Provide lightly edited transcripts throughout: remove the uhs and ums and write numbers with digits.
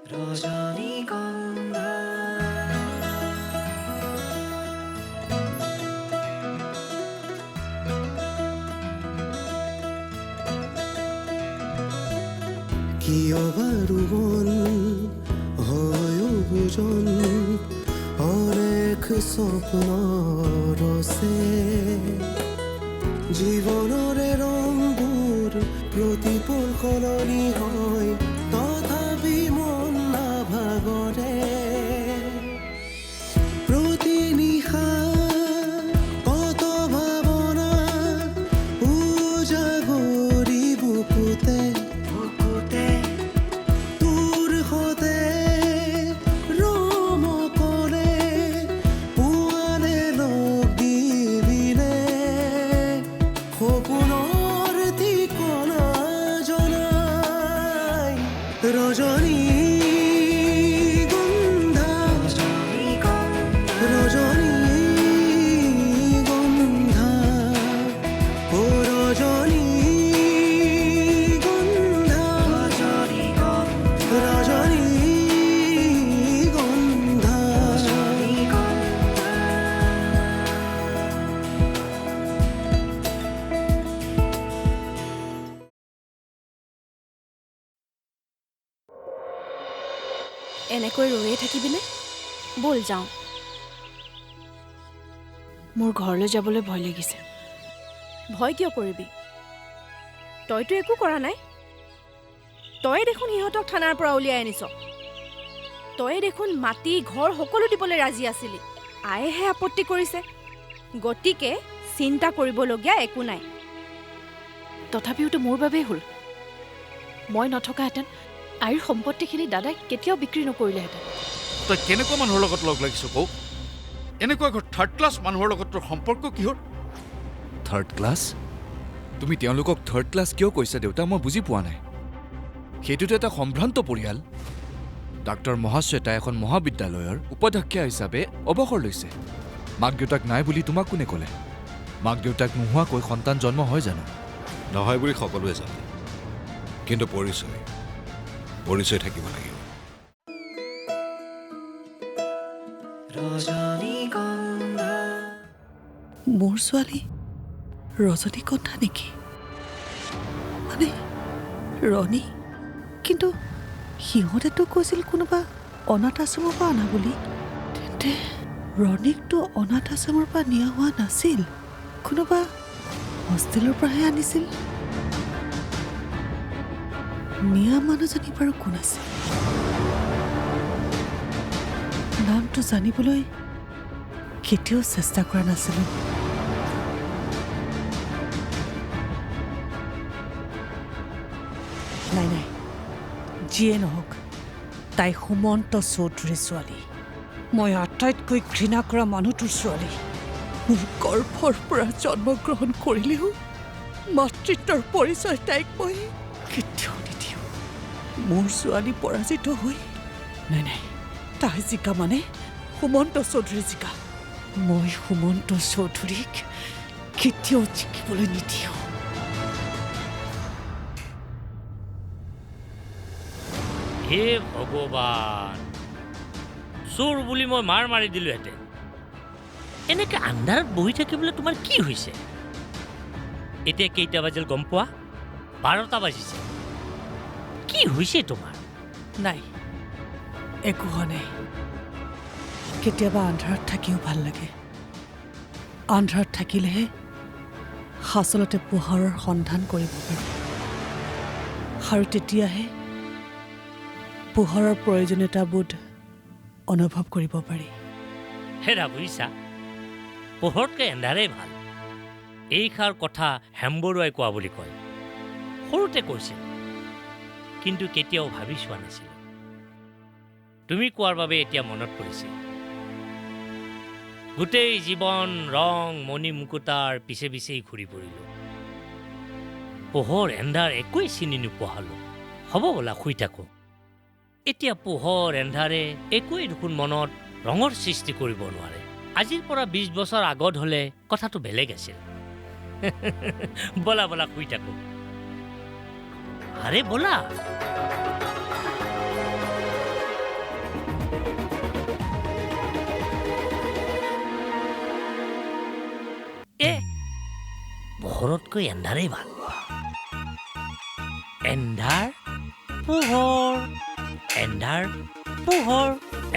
ৰজনীগন্ধা কিয় বাৰু মন হয় বুজন অনেক স্বপ্ন ৰচে জীৱনৰে ৰংবোৰ প্ৰতিপল সলনি হয় তথাপি মন নাভাগৰে প্ৰতি নিশা কত ভাৱনা উজাগৰি বুকুতে তোৰ সতে ৰম কৰে পুৱালে লগ দিবিনে সপোনৰ ঠিকনা জনাই ৰজনীগন্ধা ৰজনীগন্ধা ও ৰজনীগন্ধা ৰজনীগন্ধা এনেকৈ ৰৈয়ে থাকিবিনে? ব'ল যাওঁ। মোৰ ঘৰলৈ যাবলৈ ভয় লাগিছে। ভয় কিয় কৰিবি? তইতো একো কৰা নাই। তই দেখোন সিহঁতক থানাৰ পৰা উলিয়াই আনিছ। তই দেখোন মাটি ঘৰ সকলো দিবলৈ ৰাজি আছিলি। আয়েহে আপত্তি কৰিছে। গতিকে চিন্তা কৰিবলগীয়া একো নাই। তথাপিওতো মোৰ বাবেই হ'ল। মই নথকাহেঁতেন আইৰ সম্পত্তিখিনি দাদাই কেতিয়াও বিক্ৰী নকৰিলেহেঁতেন। তই কেনেকুৱা মানুহৰ লগত লগ লাগিছ কওঁ? এনেকুৱা থাৰ্ড ক্লাছ মানুহৰ লগত তোৰ সম্পৰ্ক কিহৰ? Third class? তুমি তেওঁলোকক থাৰ্ড ক্লাছ কিয় কৈছা দেউতা? মই বুজি পোৱা নাই। সেইটোতো এটা সম্ভ্ৰান্ত পৰিয়াল। ডাক্তৰ মহাশ্বেতা এখন মহাবিদ্যালয়ৰ উপাধ্যক্ষা হিচাপে অৱসৰ লৈছে। মাক দেউতাক নাই বুলি তোমাক কোনে ক'লে? মাক দেউতাক নোহোৱাকৈ সন্তান জন্ম হয় জানো? নহয় বুলি সকলোৱে জানে, কিন্তু পৰিচয় থাকিব লাগিব। ৰজনীগন্ধা মোৰ ছোৱালী ৰজনীগন্ধা নেকি? মানে ৰণী? কিন্তু সিহঁতেতো কৈছিল কোনোবা অনাথ আশ্ৰমৰ পৰা অনা বুলি। তেন্তে ৰণীকতো অনাথ আশ্ৰমৰ পৰা নিয়া হোৱা নাছিল, কোনোবা হোষ্টেলৰ পৰাহে আনিছিল। নিয়া মানুহজনী বাৰু কোন আছিল? নামটো জানিবলৈ কেতিয়াও চেষ্টা কৰা নাছিলোঁ। নাই নাই, যিয়ে নহওক তাই সুমন্ত চৌধুৰীৰ ছোৱালী। মই আটাইতকৈ ঘৃণা কৰা মানুহটোৰ ছোৱালী। মোৰ গৰ্ভৰ পৰা জন্মগ্ৰহণ কৰিলেও মাতৃত্বৰ পৰিচয় তাইক মই কেতিয়াও নিদিওঁ। মোৰ ছোৱালী পৰাজিত হৈ নাই নাই, তাই জিকা মানে সুমন্ত চৌধুৰী জিকা। মই সুমন্ত চৌধুৰীক কেতিয়াও জিকিবলৈ নিদিওঁ। হে ভগৱান, চোৰ বুলি মই মাৰ মাৰি দিলোহেঁতেন। এনেকে আন্ধাৰত বহি থাকিবলৈ তোমাৰ কি হৈছে? এতিয়া কেইটা বাজিল গম পোৱা? 12টা বাজিছে। কি হৈছে তোমাৰ? নাই, একো হোৱা নাই। কেতিয়াবা আন্ধাৰত থাকিও ভাল লাগে। আন্ধাৰত থাকিলেহে আচলতে পোহৰৰ সন্ধান কৰিব পাৰি, আৰু তেতিয়াহে পোহৰৰ প্ৰয়োজনীয়তাবোধ অনুভৱ কৰিব পাৰি। হেৰা বুজিছা, পোহৰতকৈ এন্ধাৰেই ভাল। এইষাৰ কথা হেমবৰুৱাই কোৱা বুলি কয়। সৰুতে কৈছিল, কিন্তু কেতিয়াও ভাবি চোৱা নাছিল। তুমি কোৱাৰ বাবে এতিয়া মনত পৰিছে। গোটেই জীৱন ৰং মণি মুকুতাৰ পিছে পিছেই ঘূৰি ফুৰিলোঁ। পোহৰ এন্ধাৰ একোৱেই চিনি নোপোৱা হ'লোঁ। হ'ব বোলা শুই থাকোঁ। এতিয়া পোহৰ এন্ধাৰে একোৱেই দেখোন মনত ৰঙৰ সৃষ্টি কৰিব নোৱাৰে। আজিৰ পৰা 20 বছৰ আগত হ'লে কথাটো বেলেগ আছিল। বলা বলা শুই থাকো। আরে বলা পোহৰতকৈ এন্ধাৰেই ভাল এন্ধাৰ পোহৰ এন্ধাৰ পোহৰ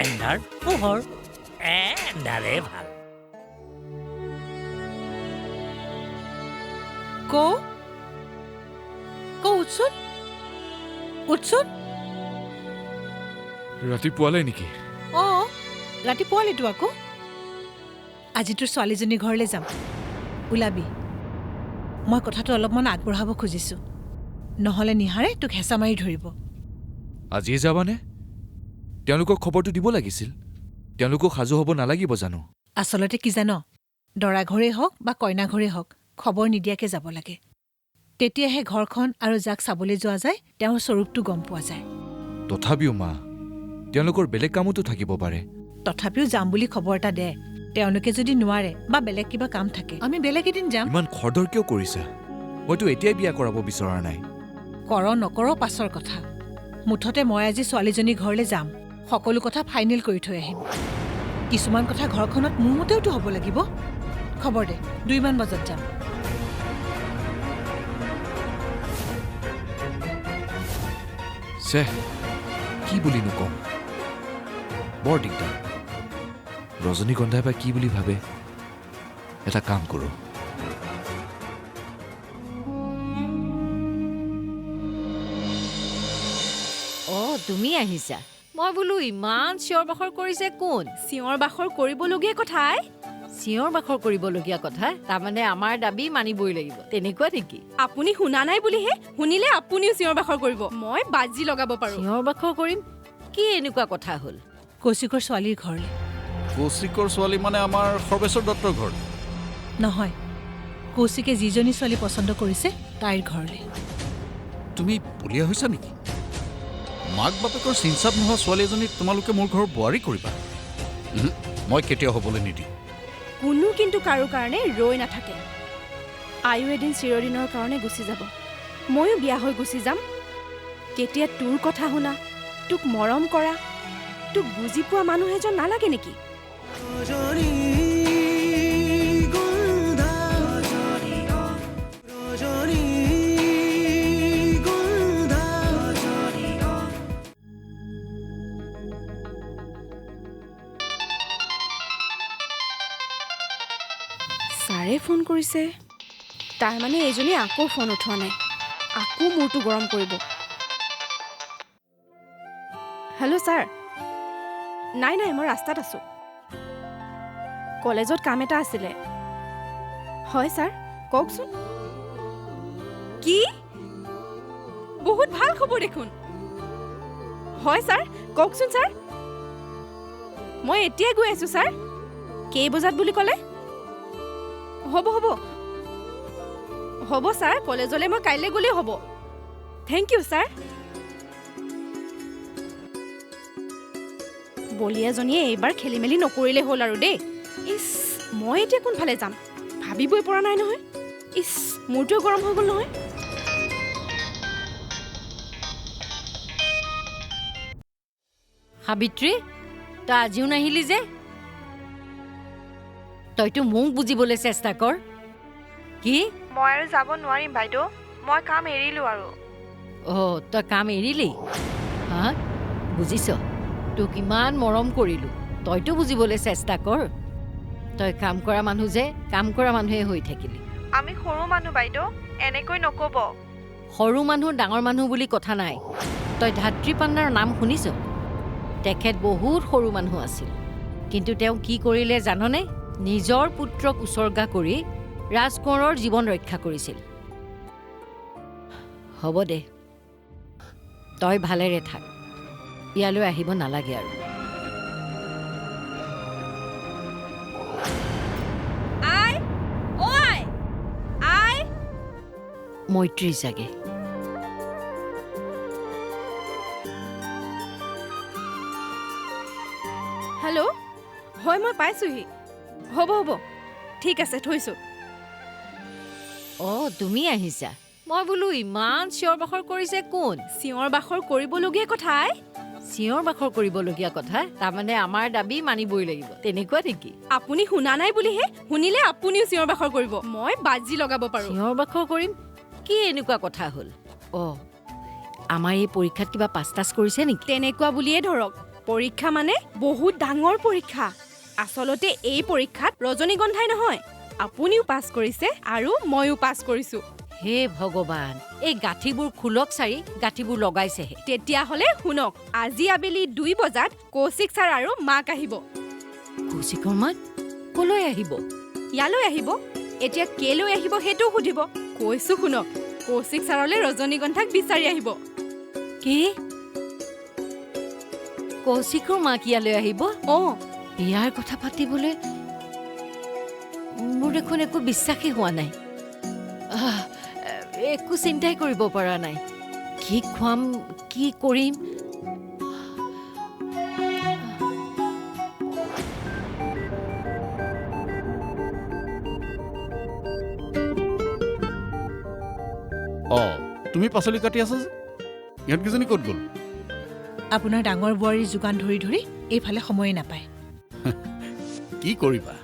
এন্ধাৰ পোহৰ এন্ধাৰে ভাল উঠছোন উঠছোন ৰাতিপুৱালে নেকি অঁ ৰাতিপুৱালেতো আকৌ আজি তোৰ ছোৱালীজনীৰ ঘৰলৈ যাম ওলাবি মই কথাটো অলপমান আগবঢ়াব খুজিছোঁ নহ'লে নিহাৰে তোক হেঁচা মাৰি ধৰিব আজিয়ে যাবানে তেওঁলোকক খবৰটো দিব লাগিছিল তেওঁলোকক সাজু হ'ব নালাগিব জানো আচলতে কি জান দৰা ঘৰেই হওক বা কইনা ঘৰেই হওক খবৰ নিদিয়াকৈ যাব লাগে তেতিয়াহে ঘৰখন আৰু যাক চাবলৈ যোৱা যায় তেওঁৰ স্বৰূপটো গম পোৱা যায় তথাপিও মা তেওঁলোকৰ বেলেগ কামতো থাকিব পাৰে তথাপিও যাম বুলি খবৰ এটা দে তেওঁলোকে যদি নোৱাৰে বা বেলেগ কিবা কাম থাকে আমি বেলেগ এদিন যাম ইমান খৰধৰ কিয় কৰিছা মইতো এতিয়াই বিয়া কৰাব বিচৰা নাই কৰ নকৰ পাছৰ কথা মুঠতে মই আজি ছোৱালীজনীৰ ঘৰলৈ যাম সকলো কথা ফাইনেল কৰি থৈ আহিম কিছুমান কথা ঘৰখনত মোৰ মতেওতো হ'ব লাগিব খবৰ দে 2 মান বজাত যাম কি বুলি নকওঁ বৰ দিগদাৰ ৰজনীগন্ধাই বা কি বুলি ভাবে এটা কাম কৰোঁ তুমি আহিছা মই বোলো ইমান চিঞৰ বাখৰ কৰিছে কোন চিঞৰ বাখৰ কৰিবলগীয়া কথাই চিঞৰ বাখৰ কৰিবলগীয়া কথা তাৰমানে আমাৰ দাবী মানিবই লাগিব তেনেকুৱা নেকি আপুনি শুনা নাই বুলিহে শুনিলে আপুনিও চিঞৰ বাখৰ কৰিব মই বাজি লগাব পাৰোঁ চিঞৰ বাখৰ কৰিম কি এনেকুৱা কথা হ'ল কৌশিকৰ ছোৱালীৰ ঘৰলৈ কৌশিকৰ ছোৱালী মানে আমাৰ সৰ্বেশ্বৰ দত্তৰ ঘৰ নহয় কৌশিকে যিজনী ছোৱালী পচন্দ কৰিছে তাইৰ ঘৰলৈ তুমি পলিয়া হৈছা নেকি মাক বাপেকৰ চিনচাপ নোহোৱা ছোৱালী এজনীক তোমালোকে মোৰ ঘৰৰ বোৱাৰী কৰিবা মই কেতিয়াও হ'বলৈ নিদিওঁ কোনো কিন্তু কাৰো কাৰণে ৰৈ নাথাকে আয়ু এদিন চিৰদিনৰ কাৰণে গুচি যাব ময়ো বিয়া হৈ গুচি যাম তেতিয়া তোৰ কথা শুনা তোক মৰম কৰা তোক বুজি পোৱা মানুহ এজন নালাগে নেকি ৰজনীগন্ধা ৰজনীগন্ধা ছাৰে ফোন কৰিছে তাৰমানে এইজনী আকৌ ফোন উঠোৱা নাই আকৌ মূৰটো গৰম কৰিব হেল্ল' ছাৰ নাই মই ৰাস্তাত আছোঁ কলেজত কাম এটা আছিলে হয় ছাৰ কওকচোন কি বহুত ভাল খবৰ দেখোন হয় ছাৰ কওকচোন ছাৰ মই এতিয়াই গৈ আছোঁ ছাৰ কেই বজাত বুলি ক'লে হ'ব ছাৰ কলেজলৈ মই কাইলৈ গ'লেই হ'ব থেংক ইউ ছাৰ বলিয়াজনীয়ে এইবাৰ খেলি মেলি নকৰিলে হ'ল আৰু দেই ইছ মই এতিয়া কোনফালে যাম ভাবিবই পৰা নাই নহয় ইছ মূৰটোও গৰম হৈ গ'ল নহয় সাবিত্ৰী তই আজিও নাহিলি যে তইতো মোক বুজিবলৈ চেষ্টা কৰ কি মই আৰু যাব নোৱাৰিম বাইদেউ মই কাম এৰিলোঁ আৰু তই কাম এৰিলি হা বুজিছ তোক ইমান মৰম কৰিলোঁ তইতো বুজিবলৈ চেষ্টা কৰ তই কাম কৰা মানুহ যে কাম কৰা মানুহে হৈ থাকিলি আমি সৰু মানুহ বাইদেউ এনেকৈ নক'ব সৰু মানুহ ডাঙৰ মানুহ বুলি কথা নাই তই ধাত্ৰী পান্নাৰ নাম শুনিছ তেখেত বহুত সৰু মানুহ আছিল কিন্তু তেওঁ কি কৰিলে জাননে নিজৰ পুত্ৰক উচৰ্গা কৰি ৰাজকোঁৱৰৰ জীৱন ৰক্ষা কৰিছিল হ'ব দে তই ভালেৰে থাক ইয়ালৈ আহিব নালাগে আৰু মৈত্ৰী চাগে হেল্ল' হয় মই পাইছোঁহি হ'ব ঠিক আছে থৈছোঁ তুমি আহিছা মই বোলো ইমান চিঞৰ বাখৰ কৰিছে কোন চিঞৰ বাখৰ কৰিবলগীয়া কথাই চিঞৰ বাখৰ কৰিবলগীয়া কথা তাৰমানে আমাৰ দাবী মানিবই লাগিব তেনেকুৱা নেকি আপুনি শুনা নাই বুলিহে শুনিলে আপুনিও চিঞৰ বাখৰ কৰিব মই বাজি লগাব পাৰো চিঞৰ বাখৰ কৰিম কি এনেকুৱা কথা হ'ল আমাৰ এই পৰীক্ষাত কিবা পাছ টাছ কৰিছে নেকি তেনেকুৱা বুলিয়ে ধৰক পৰীক্ষা মানে বহুত ডাঙৰ পৰীক্ষা আচলতে এই পৰীক্ষাত ৰজনীগন্ধাই নহয় আপুনিও পাছ কৰিছে আৰু ময়ো পাছ কৰিছো হে ভগৱান এই গাঁঠিবোৰ খোলক চাৰি গাঁঠিবোৰ লগাইছেহে তেতিয়াহ'লে শুনক আজি আবেলি 2 বজাত কৌশিক ছাৰ আৰু মাক আহিব কৌশিকৰ মাক কলৈ আহিব ইয়ালৈ আহিব এতিয়া কেলৈ আহিব সেইটো সুধিব কৈছো শুনক কৌশিক ছাৰলৈ ৰজনীগন্ধাক বিচাৰি আহিব কি কৌশিকৰ মাক ইয়ালৈ আহিব ইয়াৰ কথা পাতিবলৈ মোৰ দেখোন একো বিশ্বাসেই হোৱা নাই একো চিন্তাই কৰিব পৰা নাই কি খুৱাম কি কৰিম তুমি পাচলি কাটি আছা যে ইহঁতকেইজনী ক'ত গ'ল আপোনাৰ ডাঙৰ বোৱাৰীৰ যোগান ধৰি ধৰি এইফালে সময়ে নাপায় কি কৰিবা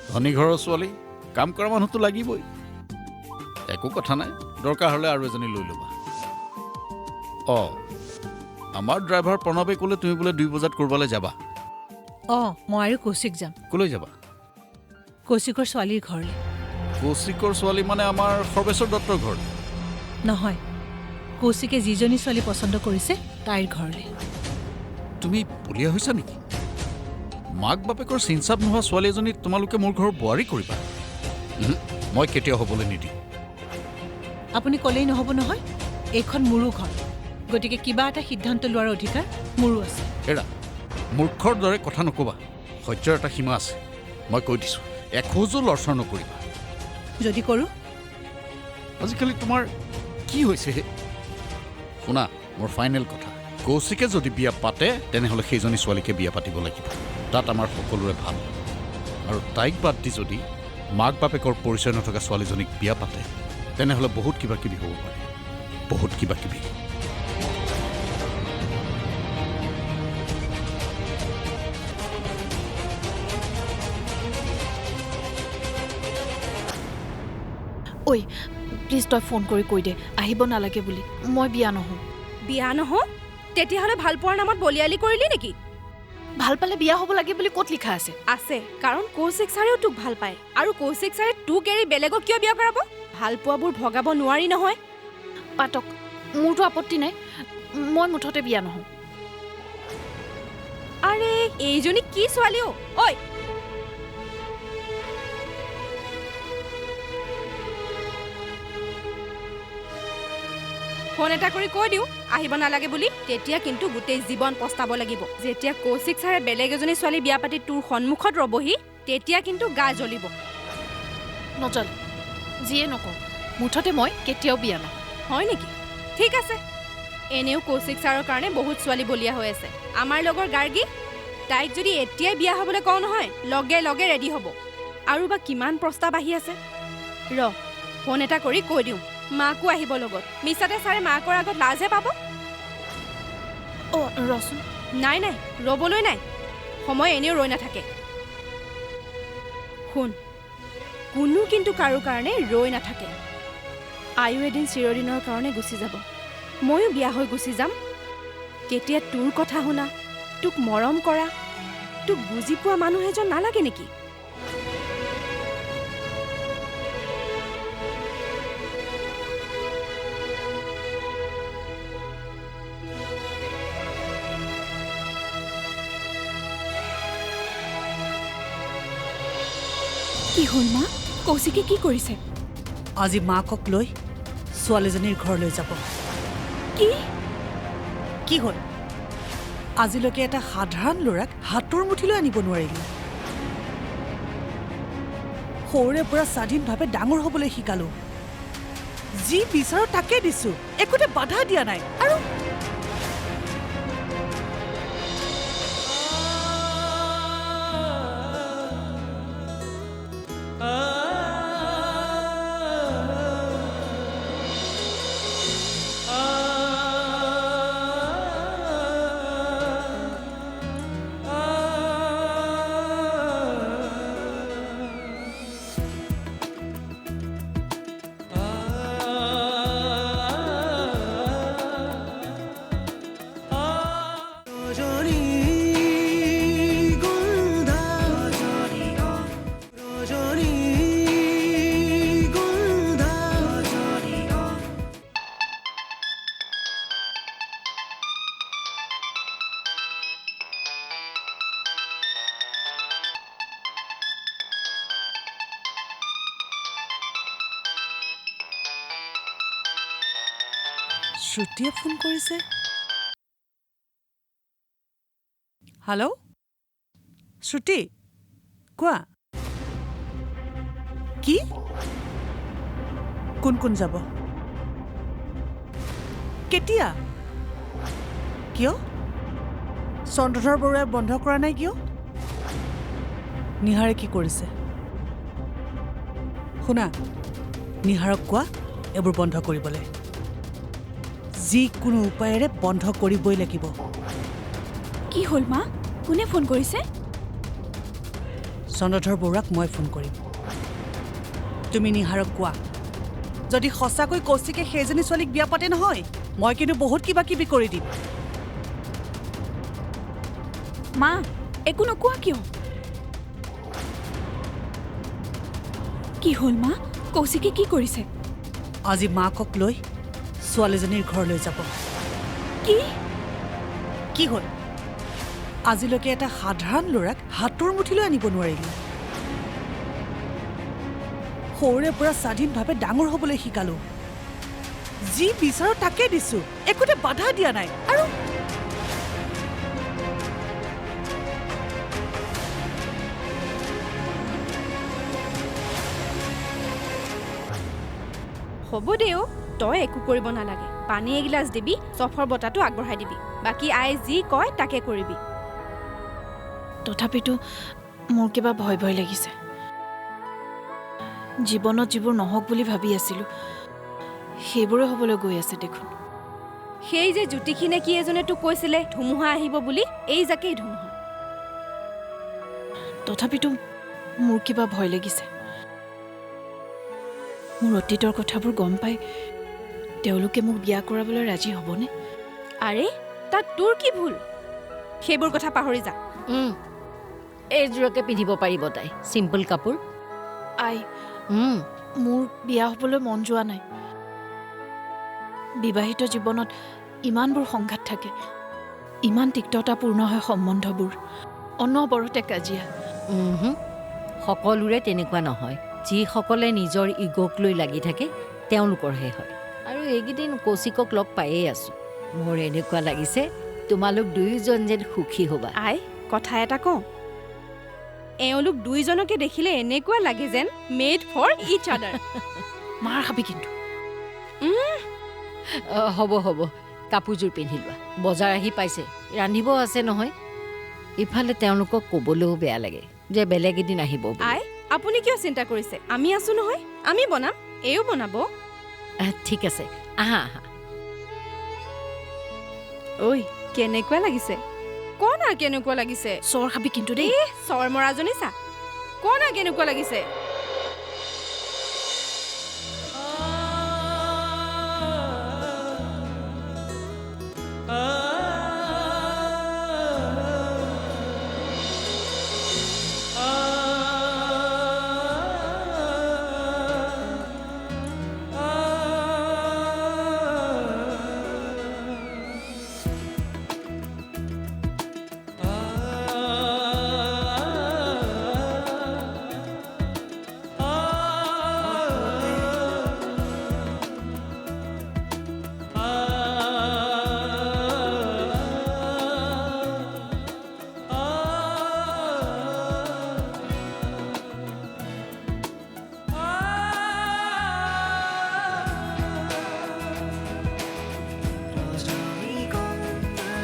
ধনী ঘৰৰ ছোৱালী কাম কৰা মানুহতো লাগিবই একো কথা নাই দৰকাৰ হ'লে আৰু এজনী লৈ ল'বা আমাৰ ড্ৰাইভাৰ প্ৰণৱে ক'লে তুমি বোলে 2 বজাত ক'ৰবালৈ যাবা মই আৰু কৌশিক যাম ক'লৈ যাবা কৌশিকৰ ছোৱালীৰ ঘৰলৈ কৌশিকৰ ছোৱালী মানে আমাৰ সৰ্বেশ্বৰ দত্তৰ ঘৰ নহয় কৌশিকে যিজনী ছোৱালী পচন্দ কৰিছে তাইৰ ঘৰলৈ তুমি পলিয়া হৈছা নেকি মাক বাপেকৰ চিনচাপ নোহোৱা ছোৱালী এজনী তোমালোকে মোৰ ঘৰৰ বোৱাৰী কৰিবা মই কেতিয়াও হ'বলৈ নিদিওঁ আপুনি ক'লেই নহ'ব নহয় এইখন মোৰো ঘৰ গতিকে কিবা এটা সিদ্ধান্ত লোৱাৰ অধিকাৰ মোৰো আছে এৰা মূৰ্খৰ দৰে কথা নক'বা সহ্যৰ এটা সীমা আছে মই কৈ দিছোঁ এখোজো লৰচৰ নকৰিবা যদি কৰোঁ আজিকালি তোমাৰ কি হৈছে শুনা মোৰ ফাইনেল কথা কৌশিকে যদি বিয়া পাতে তেনেহ'লে সেইজনী ছোৱালীকে বিয়া পাতিব লাগিব তাত আমাৰ সকলোৰে ভাল আৰু তাইক বাদ দি যদি মাক বাপেকৰ পৰিচয় নথকা ছোৱালীজনীক বিয়া পাতে তেনেহ'লে বহুত কিবা কিবি হ'ব পাৰে বহুত কিবা কিবি ঐ প্লিজ তই ফোন কৰি কৈ দে আহিব নালাগে বুলি মই বিয়া নহওঁ তেতিয়াহ'লে ভাল পোৱাৰ নামত বলিয়ালি কৰিলি নেকি ভাল পালে বিয়া হ'ব লাগে বুলি ক'ত লিখা আছে কাৰণ কৌশিক ছাৰেও তোক ভাল পায় আৰু কৌশিক ছাৰে তোক এৰি বেলেগক কিয় বিয়া কৰাব ভাল পোৱাবোৰ ভগাব নোৱাৰি নহয় পাতক মোৰতো আপত্তি নাই মই মুঠতে বিয়া নহওঁ আৰে এইজনী কি ছোৱালী ঐ ফোন এটা কৰি কৈ দিওঁ আহিব নালাগে বুলি তেতিয়া কিন্তু গোটেই জীৱন পস্তাব লাগিব যেতিয়া কৌশিক ছাৰে বেলেগ এজনী ছোৱালী বিয়া পাতি তোৰ সন্মুখত ৰবহি তেতিয়া কিন্তু গা জ্বলিব নজ্বলে যিয়ে নকওঁ মুঠতে মই কেতিয়াও বিয়া নহওঁ হয় নেকি ঠিক আছে এনেও কৌশিক ছাৰৰ কাৰণে বহুত ছোৱালী বলিয়া হৈ আছে আমাৰ লগৰ গাৰ্গী তাইক যদি এতিয়াই বিয়া হ'বলৈ কওঁ নহয় লগে লগে ৰেডি হ'ব আৰু বা কিমান প্ৰস্তাৱ আহি আছে ফোন এটা কৰি কৈ দিওঁ মাকো আহিব লগত মিছাতে ছাৰে মাকৰ আগত লাজহে পাব ৰচোন নাই ৰ'বলৈ নাই সময় এনেও ৰৈ নাথাকে শুন কোনো কিন্তু কাৰো কাৰণে ৰৈ নাথাকে আয়ু এদিন চিৰদিনৰ কাৰণে গুচি যাব ময়ো বিয়া হৈ গুচি যাম কেতিয়া তোৰ কথা শুনা তোক মৰম কৰা তোক বুজি পোৱা মানুহ এজন নালাগে নেকি কি হ'ল মা কৌশিকে কি কৰিছে আজি মাকক লৈ ছোৱালীজনীৰ ঘৰলৈ যাব কি হ'ল আজিলৈকে এটা সাধাৰণ ল'ৰাক হাতৰ মুঠিলৈ আনিব নোৱাৰিলে সৰুৰে পৰা স্বাধীনভাৱে ডাঙৰ হ'বলৈ শিকালো যি বিচাৰো তাকে দিছো একোতে বাধা দিয়া নাই আৰু শ্ৰুতিয়ে ফোন কৰিছে। হেল্ল' শ্ৰুতি, কোৱা। কি? কোন কোন যাব? কেতিয়া? কিয়? চন্দ্ৰধৰ বৰুৱাই বন্ধ কৰা নাই কিয়? নিহাৰে কি কৰিছে? শুনা, নিহাৰক কোৱা এইবোৰ বন্ধ কৰিবলৈ। যিকোনো উপায়েৰে বন্ধ কৰিবই লাগিব। কি হ'ল মা? কোনে ফোন কৰিছে? চন্দ্ৰধৰ বৰুৱাক মই ফোন কৰিম। তুমি নিহাৰক কোৱা, যদি সঁচাকৈ কৌশিকে সেইজনী ছোৱালীক বিয়া পাতে নহয়, মই কিন্তু বহুত কিবা কিবি কৰি দিম। মা, একো নোকোৱা কিয়? কি হ'ল মা? কৌশিকে কি কৰিছে? আজি মাকক লৈ ছোৱালীজনীৰ ঘৰলৈ যাব। কি? কি হ'ল? আজিলৈকে এটা সাধাৰণ ল'ৰাক হাতৰ মুঠিলৈ আনিব নোৱাৰিলে। সৰুৰে পৰা স্বাধীনভাৱে ডাঙৰ হ'বলৈ শিকালো। যি বিচাৰো তাকে দিছো, একোতে বাধা দিয়া নাই। আৰু হ'ব দেও, তই একো কৰিব নালাগে। পানী এগিলাচ দিবি, চফৰ বটাটো আগবঢ়াই দিবি। বাকী আই যি কয় তাকে কৰিবি। তথাপিতো মোৰ কিবা ভয় ভয় লাগিছে। জীৱনত যিবোৰ নহওক বুলি ভাবি আছিলোঁ, সেইবোৰে হ'বলৈ গৈ আছে দেখোন। সেই যে জ্যোতিষিনে কি এজনে তোক কৈছিলে ধুমুহা আহিব বুলি, এই জাকেই ধুমুহা। তথাপিতো মোৰ কিবা ভয় লাগিছে। মোৰ অতীতৰ কথাবোৰ গম পাই তেওঁলোকে মোক বিয়া কৰাবলৈ ৰাজি হ'বনে? আৰে তাত তোৰ কি ভুল? সেইবোৰ কথা পাহৰি যা। এইযোৰকে পিন্ধিব পাৰিব তাই, চিম্পল কাপোৰ। আই, মোৰ বিয়া হ'বলৈ মন যোৱা নাই। বিবাহিত জীৱনত ইমানবোৰ সংঘাত থাকে, ইমান তিক্ততাপূৰ্ণ হয় সম্বন্ধবোৰ, অনবৰতে কাজিয়া। সকলোৰে তেনেকুৱা নহয়। যিসকলে নিজৰ ইগ'ক লৈ লাগি থাকে তেওঁলোকৰহে হয়। আৰু এইকেইদিন কৌশিকক লগ পায়েই আছোঁ। মোৰ এনেকুৱা লাগিছে তোমালোক দুয়োজন যেন সুখী হ'বা। আই, কথা এটা কওঁ, এওঁলোক দুইজনকে দেখিলে এনেকুৱা লাগে যেন মেড ফৰ ইচ আদাৰ। মাৰ খাবি কিন্তু। হ'ব হ'ব, কাপোৰযোৰ পিন্ধি লোৱা। বজাৰ আহি পাইছে, ৰান্ধিব আছে নহয়। ইফালে তেওঁলোকক ক'বলৈও বেয়া লাগে যে বেলেগ এদিন আহিব। আই, আপুনি কিয় চিন্তা কৰিছে? আমি আছো নহয়, আমি বনাম, এও বনাব। ঠিক আছে, আহা আহা। ঐ, কেনেকুৱা লাগিছে? ক না কেনেকুৱা লাগিছে? চৰ খাবি কিন্তু দেই। চৰ মৰাজনী চা, ক না কেনেকুৱা লাগিছে?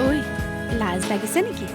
ঐ, লাজ লাগিছে নেকি?